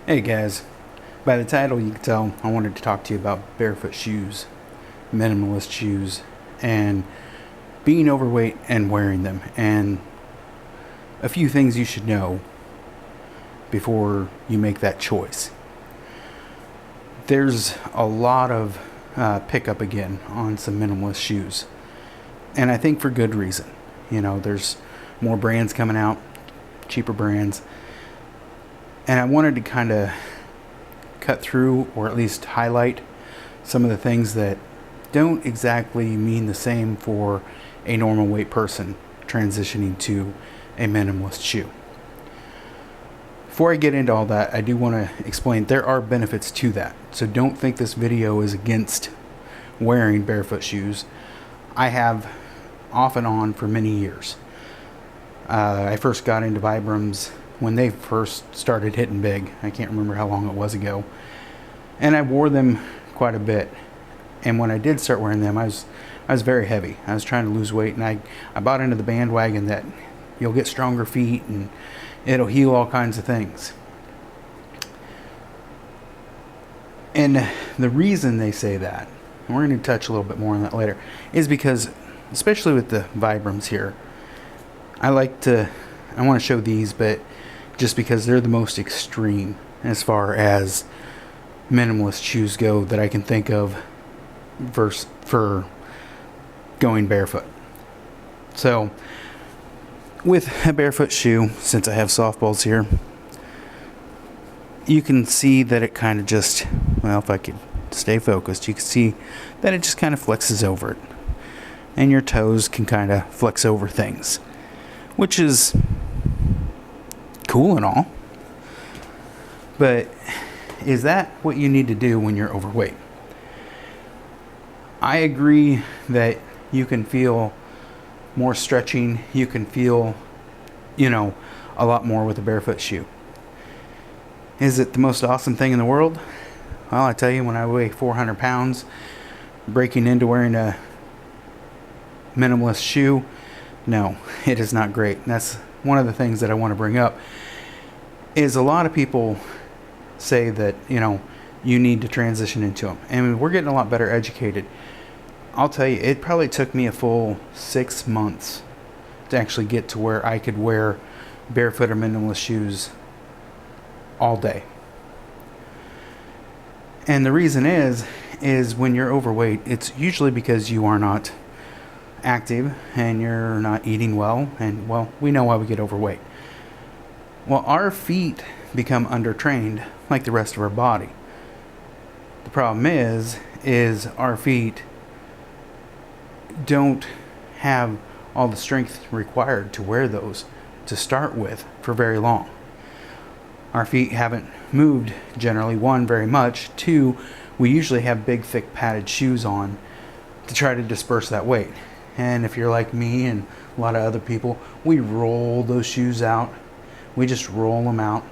Hey guys, by the title you can tell I wanted to talk to you about barefoot shoes, minimalist shoes, and being overweight and wearing them, and a few things you should know before you make that choice. There's a lot of pickup again on some minimalist shoes, and I think for good reason. There's more brands coming out, cheaper brands, and I wanted to kind of cut through or at least highlight some of the things that don't exactly mean the same for a normal weight person transitioning to a minimalist shoe. Before I get into all that, I do want to explain there are benefits to that. So don't think this video is against wearing barefoot shoes. I have off and on for many years. I first got into Vibrams when they first started hitting big. I can't remember how long it was ago. And I wore them quite a bit. And when I did start wearing them, I was very heavy. I was trying to lose weight, and I bought into the bandwagon that you'll get stronger feet and it'll heal all kinds of things. And the reason they say that, and we're going to touch a little bit more on that later, is because, especially with the Vibrams here, I want to show these, but just because they're the most extreme as far as minimalist shoes go that I can think of for going barefoot. So with a barefoot shoe, since I have softballs here, you can see that it kind of just, well, if I could stay focused, you can see that it just kind of flexes over it. And your toes can kind of flex over things, which is cool and all. But is that what you need to do when you're overweight? I agree that you can feel more stretching. You can feel, a lot more with a barefoot shoe. Is it the most awesome thing in the world? Well, I tell you, when I weigh 400 pounds, breaking into wearing a minimalist shoe, no, it is not great. And that's one of the things that I want to bring up, is a lot of people say that, you need to transition into them. And we're getting a lot better educated. I'll tell you, it probably took me a full 6 months to actually get to where I could wear barefoot or minimalist shoes all day. And the reason is when you're overweight, it's usually because you are not active and you're not eating well. And, well, we know why we get overweight. Well, our feet become undertrained like the rest of our body. The problem is our feet don't have all the strength required to wear those to start with for very long. Our feet haven't moved generally, one, very much. Two, we usually have big, thick, padded shoes on to try to disperse that weight. And if you're like me and a lot of other people, we roll those shoes out. We just roll them out.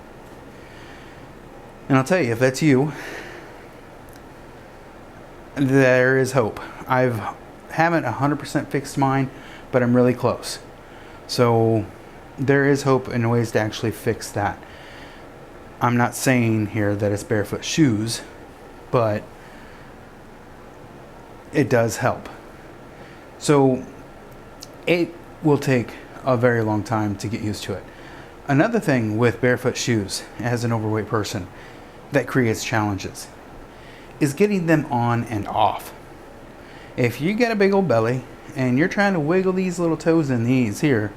And I'll tell you, if that's you, there is hope. Haven't 100% fixed mine, but I'm really close. So there is hope and ways to actually fix that. I'm not saying here that it's barefoot shoes, but it does help. So it will take a very long time to get used to it. Another thing with barefoot shoes as an overweight person that creates challenges is getting them on and off. If you get a big old belly and you're trying to wiggle these little toes in these here,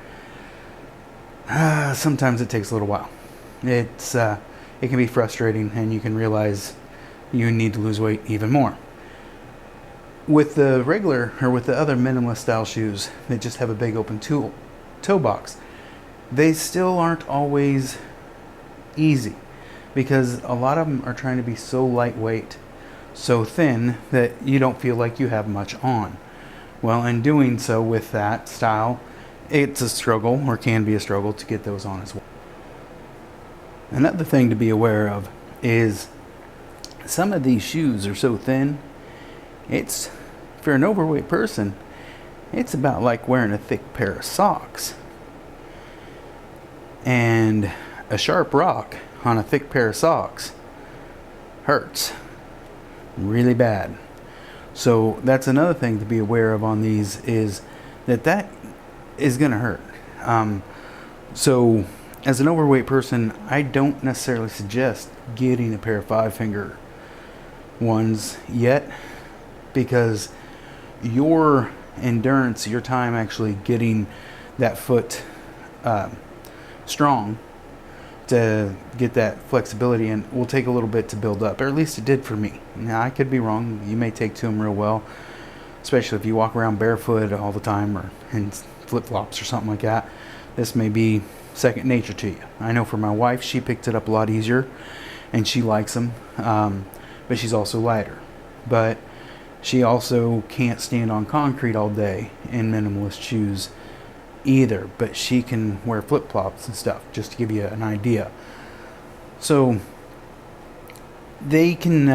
sometimes it takes a little while. It can be frustrating, and you can realize you need to lose weight even more. With the other minimalist style shoes that just have a big open toe box, they still aren't always easy, because a lot of them are trying to be so lightweight, so thin, that you don't feel like you have much on. Well, in doing so with that style, it's a struggle, or can be a struggle, to get those on as well. Another thing to be aware of is some of these shoes are so thin, for an overweight person, it's about like wearing a thick pair of socks. And a sharp rock on a thick pair of socks hurts really bad. So that's another thing to be aware of on these, is that is going to hurt. So as an overweight person, I don't necessarily suggest getting a pair of 5-finger ones yet, because your endurance, your time actually getting that foot strong to get that flexibility and will take a little bit to build up, or at least it did for me. Now, I could be wrong. You may take to them real well, especially if you walk around barefoot all the time, or in flip-flops or something like that. This may be second nature to you. I know for my wife, she picked it up a lot easier and she likes them, but she's also lighter. But she also can't stand on concrete all day in minimalist shoes either, but she can wear flip-flops and stuff, just to give you an idea. So they can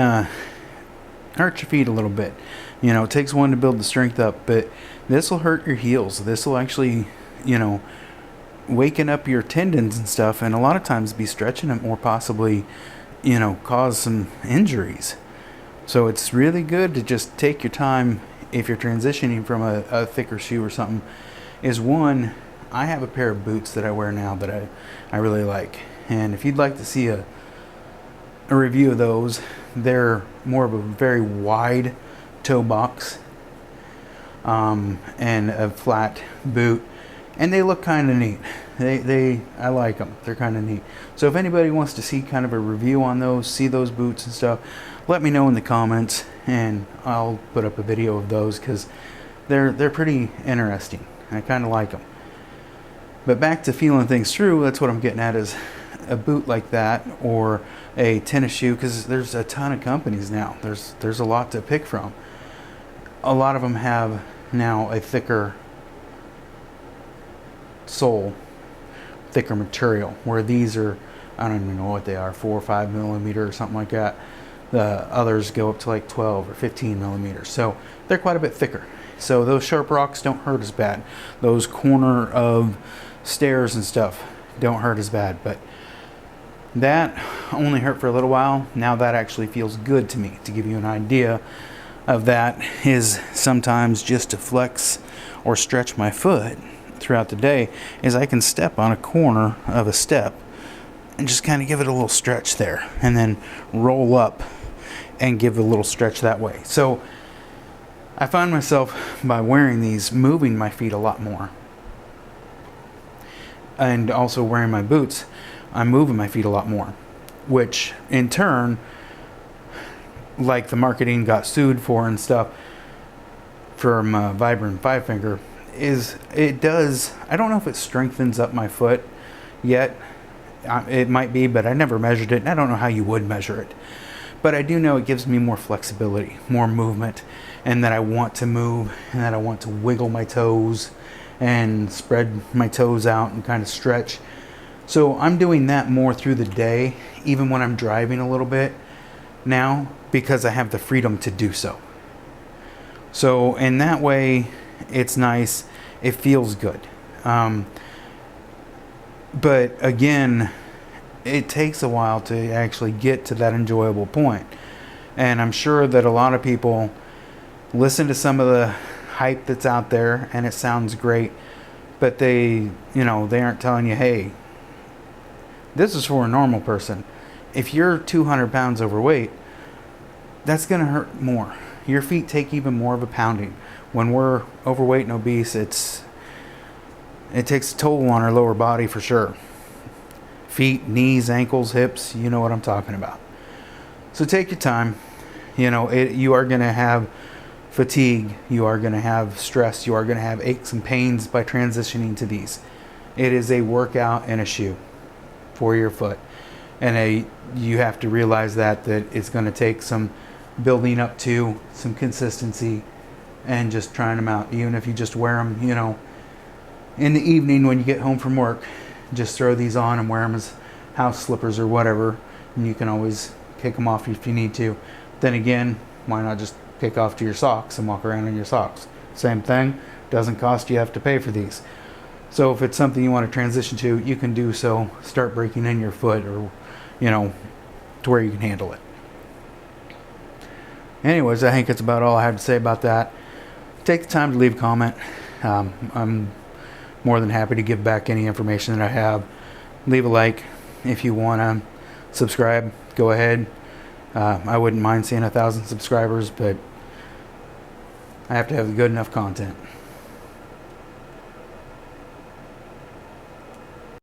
hurt your feet a little bit. You know, it takes one to build the strength up, but this will hurt your heels. This will actually, you know, waken up your tendons and stuff, and a lot of times be stretching them, or possibly, you know, cause some injuries. So it's really good to just take your time if you're transitioning from a thicker shoe or something. Is one, I have a pair of boots that I wear now that I really like, and if you'd like to see a review of those, they're more of a very wide toe box and a flat boot, and they look kind of neat. I like them. They're kind of neat. So if anybody wants to see kind of a review on those, see those boots and stuff, let me know in the comments, and I'll put up a video of those, because they're pretty interesting. I kind of like them. But back to feeling things through, that's what I'm getting at, is a boot like that, or a tennis shoe, because there's a ton of companies now. There's a lot to pick from. A lot of them have now a thicker sole, thicker material, where these are, I don't even know what they are, 4 or 5 millimeter or something like that. The others go up to like 12 or 15 millimeters. So they're quite a bit thicker. So those sharp rocks don't hurt as bad. Those corner of stairs and stuff don't hurt as bad. But that only hurt for a little while. Now that actually feels good to me. To give you an idea of that, is sometimes just to flex or stretch my foot throughout the day, is I can step on a corner of a step and just kind of give it a little stretch there, and then roll up and give it a little stretch that way. So I find myself, by wearing these, moving my feet a lot more. And also wearing my boots, I'm moving my feet a lot more, which in turn, like the marketing got sued for and stuff from Vibram 5-finger, it does, I don't know if it strengthens up my foot yet. It might be, but I never measured it, and I don't know how you would measure it. But I do know it gives me more flexibility, more movement, and that I want to move, and that I want to wiggle my toes and spread my toes out and kind of stretch. So I'm doing that more through the day, even when I'm driving a little bit now, because I have the freedom to do so. So in that way, it's nice. It feels good. But again, it takes a while to actually get to that enjoyable point. And I'm sure that a lot of people listen to some of the hype that's out there, and it sounds great, but they aren't telling you, hey, this is for a normal person. If you're 200 pounds overweight, that's going to hurt more. Your feet take even more of a pounding. When we're overweight and obese, it takes a toll on our lower body for sure. Feet, knees, ankles, hips, you know what I'm talking about. So take your time. You are going to have fatigue. You are going to have stress. You are going to have aches and pains by transitioning to these. It is a workout and a shoe for your foot. And you have to realize that it's going to take some building up to, some consistency, and just trying them out. Even if you just wear them, in the evening when you get home from work, just throw these on and wear them as house slippers or whatever, and you can always kick them off if you need to. Then again, why not just kick off to your socks and walk around in your socks? Same thing, doesn't cost you have to pay for these. So if it's something you want to transition to, you can do so. Start breaking in your foot, or, to where you can handle it. Anyways, I think that's about all I have to say about that. Take the time to leave a comment. I'm more than happy to give back any information that I have. Leave a like. If you want to subscribe, go ahead. I wouldn't mind seeing 1,000 subscribers, but I have to have good enough content.